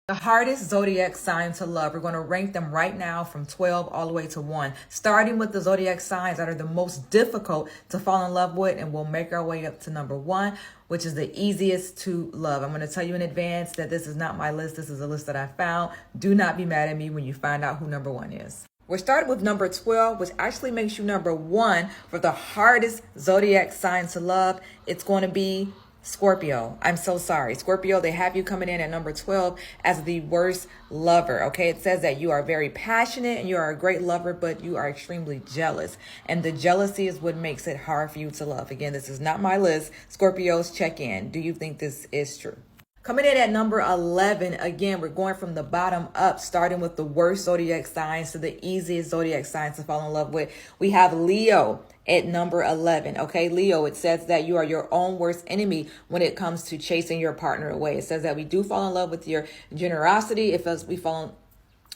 The hardest zodiac sign to love. We're going to rank them right now from 12 all the way to 1, starting with the zodiac signs that are the most difficult to fall in love with, and we'll make our way up to number 1, which is the easiest to love. I'm going to tell you in advance that this is not my list. This is a list that I found. Do not be mad at me when you find out who number 1 is. We're starting with number 12, which actually makes you number 1 for the hardest zodiac sign to love. It's going to be Scorpio. I'm so sorry. Scorpio, they have you coming in at number 12 as the worst lover. Okay. It says that you are very passionate and you are a great lover, but you are extremely jealous. And the jealousy is what makes it hard for you to love. Again, this is not my list. Scorpios, check in. Do you think this is true? Coming in at number 11, again, we're going from the bottom up, starting with the worst zodiac signs to the easiest zodiac signs to fall in love with. We have Leo at number 11. Okay, Leo, it says that you are your own worst enemy when it comes to chasing your partner away. It says that we do fall in love with your generosity. It says we fall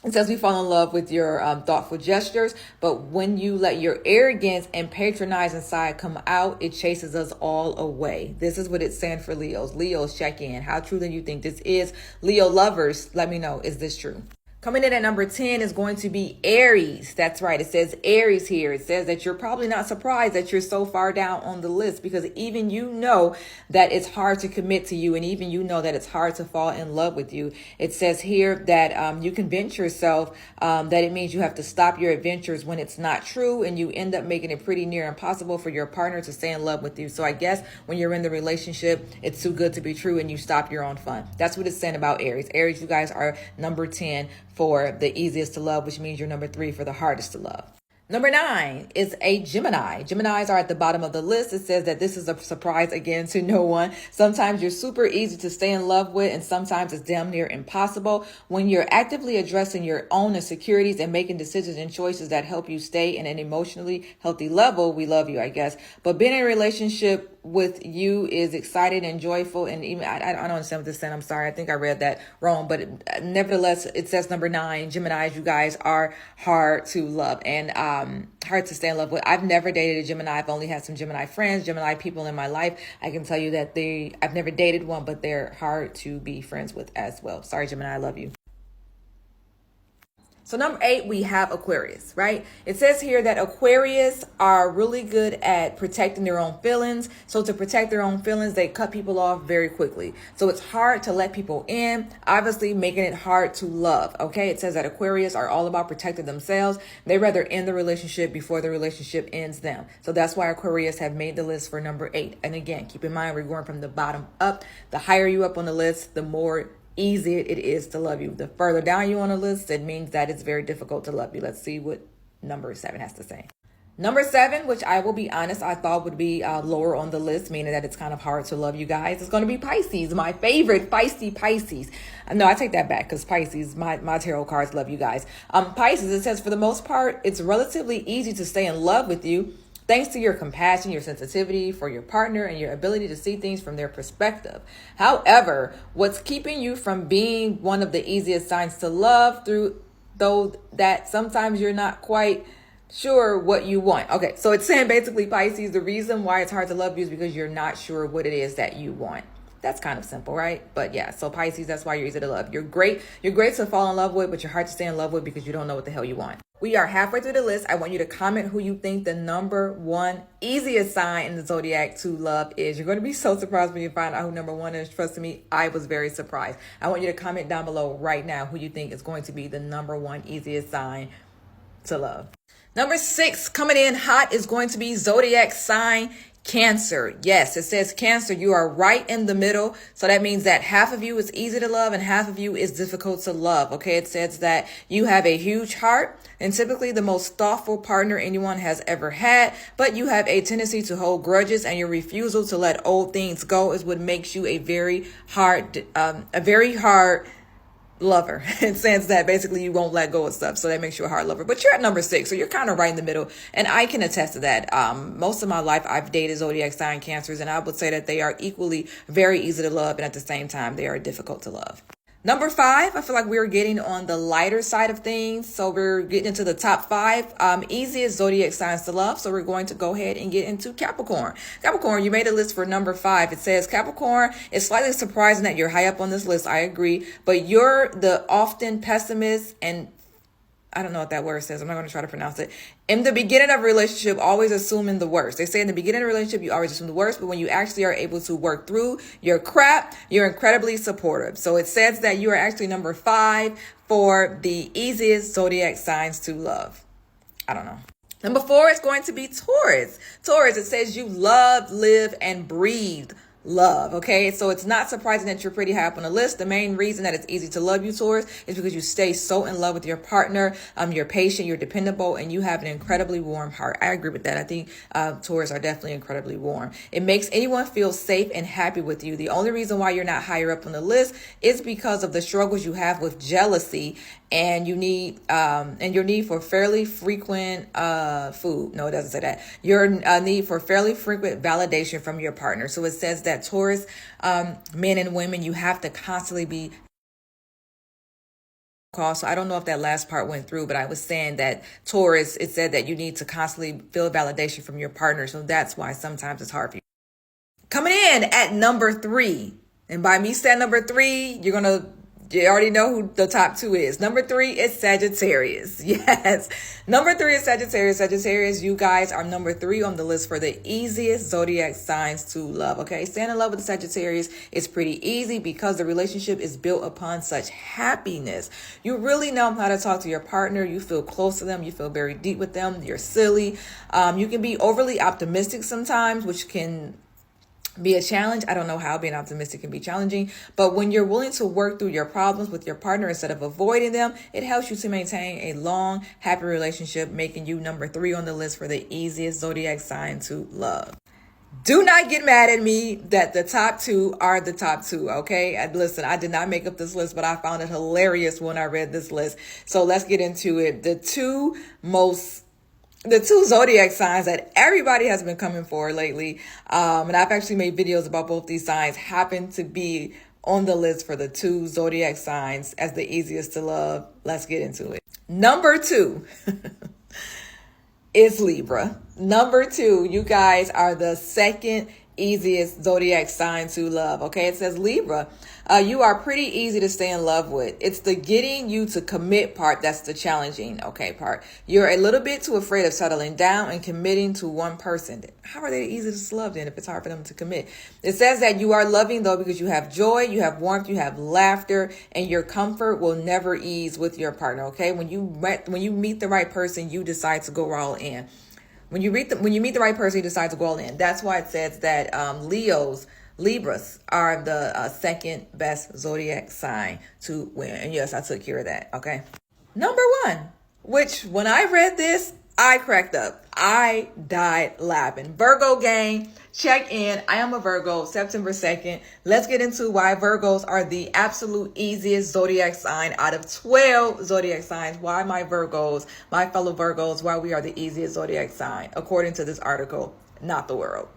in love with your thoughtful gestures, but when you let your arrogance and patronizing side come out, it chases us all away. This is what it's saying for Leos. Leos, check in. How true do you think this is? Leo lovers, let me know. Is this true? Coming in at number 10 is going to be Aries. That's right. It says Aries here. It says that you're probably not surprised that you're so far down on the list, because even you know that it's hard to commit to you, and even you know that it's hard to fall in love with you. It says here that you convince yourself that it means you have to stop your adventures when it's not true, and you end up making it pretty near impossible for your partner to stay in love with you. So I guess when you're in the relationship, it's too good to be true and you stop your own fun. That's what it's saying about Aries. Aries, you guys are number 10 for the easiest to love, which means you're number 3 for the hardest to love. Number 9 is a Gemini. Geminis are at the bottom of the list. It says that this is a surprise again to no one. Sometimes you're super easy to stay in love with, and sometimes it's damn near impossible. When you're actively addressing your own insecurities and making decisions and choices that help you stay in an emotionally healthy level, we love you, I guess. But being in a relationship with you is exciting and joyful, and even I don't understand what this said. I'm sorry, I think I read that wrong, but nevertheless, it says number 9. Geminis, you guys are hard to love and hard to stay in love with. I've never dated a Gemini. I've only had some Gemini friends, Gemini people in my life. I can tell you that I've never dated one, but they're hard to be friends with as well. Sorry, Gemini, I love you. So number 8, we have Aquarius, right? It says here that Aquarius are really good at protecting their own feelings. So to protect their own feelings, they cut people off very quickly. So it's hard to let people in, obviously making it hard to love, okay? It says that Aquarius are all about protecting themselves. They rather end the relationship before the relationship ends them. So that's why Aquarius have made the list for number 8. And again, keep in mind, we're going from the bottom up. The higher you up on the list, the more easy it is to love you. The further down you on the list, it means that it's very difficult to love you. Let's see what number 7 has to say. Number 7, which I will be honest, I thought would be lower on the list, meaning that it's kind of hard to love you guys. It's going to be Pisces, my favorite, feisty Pisces. No, I take that back, because Pisces, my tarot cards love you guys. Pisces, it says for the most part, it's relatively easy to stay in love with you, thanks to your compassion, your sensitivity for your partner, and your ability to see things from their perspective. However, what's keeping you from being one of the easiest signs to love though that sometimes you're not quite sure what you want. Okay, so it's saying basically, Pisces, the reason why it's hard to love you is because you're not sure what it is that you want. That's kind of simple, right? But yeah, so Pisces, that's why you're easy to love. You're great to fall in love with, but you're hard to stay in love with because you don't know what the hell you want. We are halfway through the list. I want you to comment who you think the number 1 easiest sign in the zodiac to love is. You're going to be so surprised when you find out who number 1 is. Trust me, I was very surprised. I want you to comment down below right now who you think is going to be the number 1 easiest sign to love. Number 6, coming in hot, is going to be zodiac sign Cancer. Yes, it says Cancer. You are right in the middle. So that means that half of you is easy to love and half of you is difficult to love. Okay. It says that you have a huge heart and typically the most thoughtful partner anyone has ever had, but you have a tendency to hold grudges, and your refusal to let old things go is what makes you a very hard lover. It says that basically you won't let go of stuff, so that makes you a hard lover. But you're at number 6, so you're kind of right in the middle, and I can attest to that. Most of my life I've dated zodiac sign Cancers, and I would say that they are equally very easy to love, and at the same time they are difficult to love. Number 5, I feel like we're getting on the lighter side of things. So we're getting into the top 5 easiest zodiac signs to love. So we're going to go ahead and get into Capricorn. Capricorn, you made a list for number 5. It says Capricorn, it's slightly surprising that you're high up on this list. I agree. But you're the often pessimist and I don't know what that word says. I'm not going to try to pronounce it. In the beginning of a relationship, always assuming the worst. They say in the beginning of a relationship, you always assume the worst, but when you actually are able to work through your crap, you're incredibly supportive. So it says that you are actually number 5 for the easiest zodiac signs to love. I don't know. Number 4 is going to be Taurus. Taurus, it says you love, live, and breathe love. Okay, so it's not surprising that you're pretty high up on the list. The main reason that it's easy to love you, Taurus, is because you stay so in love with your partner. You're patient, you're dependable, and you have an incredibly warm heart. I agree with that. I think Taurus are definitely incredibly warm. It makes anyone feel safe and happy with you. The only reason why you're not higher up on the list is because of the struggles you have with jealousy and your need for fairly frequent food. No, it doesn't say that. Your need for fairly frequent validation from your partner. So it says that Taurus men and women, you have to constantly be call. So I don't know if that last part went through, but I was saying that Taurus, it said that you need to constantly feel validation from your partner. So that's why sometimes it's hard for you. Coming in at number 3, and by me saying number 3, you already know who the top 2 is. Number 3 is Sagittarius. Yes. Number 3 is Sagittarius. Sagittarius, you guys are number 3 on the list for the easiest zodiac signs to love. Okay. Staying in love with the Sagittarius is pretty easy because the relationship is built upon such happiness. You really know how to talk to your partner. You feel close to them. You feel very deep with them. You're silly. You can be overly optimistic sometimes, which can be a challenge. I don't know how being optimistic can be challenging, but when you're willing to work through your problems with your partner instead of avoiding them, it helps you to maintain a long, happy relationship, making you number 3 on the list for the easiest zodiac sign to love. Do not get mad at me that the top 2 are the top 2, okay? And listen, I did not make up this list, but I found it hilarious when I read this list. So let's get into it. The two zodiac signs that everybody has been coming for lately, and I've actually made videos about both these signs, happen to be on the list for the 2 zodiac signs as the easiest to love. Let's get into it. Number 2 is Libra. Number 2, you guys are the second easiest zodiac sign to love. Okay, it says Libra, you are pretty easy to stay in love with. It's the getting you to commit part that's the challenging part. You're a little bit too afraid of settling down and committing to one person. How are they easy to love then if it's hard for them to commit? It says that you are loving though because you have joy, you have warmth, you have laughter, and your comfort will never ease with your partner. Okay, when you meet the right person, you decide to go all in. When you meet the right person, you decide to go all in. That's why it says that Libras are the second best zodiac sign to win. And yes, I took care of that. Okay. Number 1, which when I read this, I cracked up. I died laughing. Virgo gang, check in. I am a Virgo, September 2nd. Let's get into why Virgos are the absolute easiest zodiac sign out of 12 zodiac signs. Why my Virgos, my fellow Virgos, why we are the easiest zodiac sign, according to this article, not the world.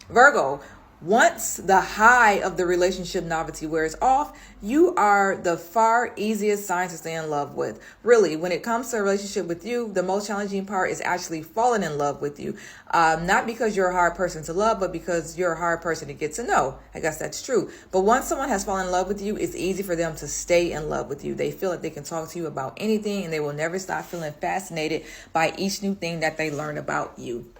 Virgo, once the high of the relationship novelty wears off, you are the far easiest sign to stay in love with. Really, when it comes to a relationship with you, the most challenging part is actually falling in love with you. Not because you're a hard person to love, but because you're a hard person to get to know. I guess that's true. But once someone has fallen in love with you, it's easy for them to stay in love with you. They feel like they can talk to you about anything, and they will never stop feeling fascinated by each new thing that they learn about you.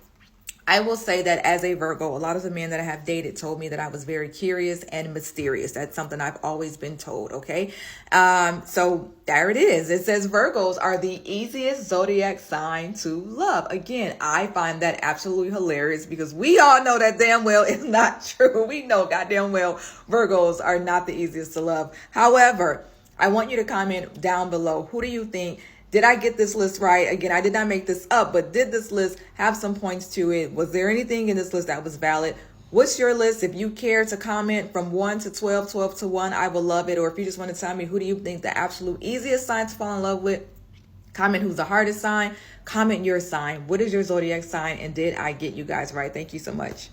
I will say that as a Virgo, a lot of the men that I have dated told me that I was very curious and mysterious. That's something I've always been told, okay? So there it is. It says Virgos are the easiest zodiac sign to love. Again, I find that absolutely hilarious because we all know that damn well it's not true. We know goddamn well Virgos are not the easiest to love. However, I want you to comment down below. Who do you think? Did I get this list right? Again, I did not make this up, but did this list have some points to it? Was there anything in this list that was valid? What's your list? If you care to comment from 1 to 12, 12 to 1, I will love it. Or if you just want to tell me who do you think the absolute easiest sign to fall in love with, comment who's the hardest sign, comment your sign. What is your zodiac sign? And did I get you guys right? Thank you so much.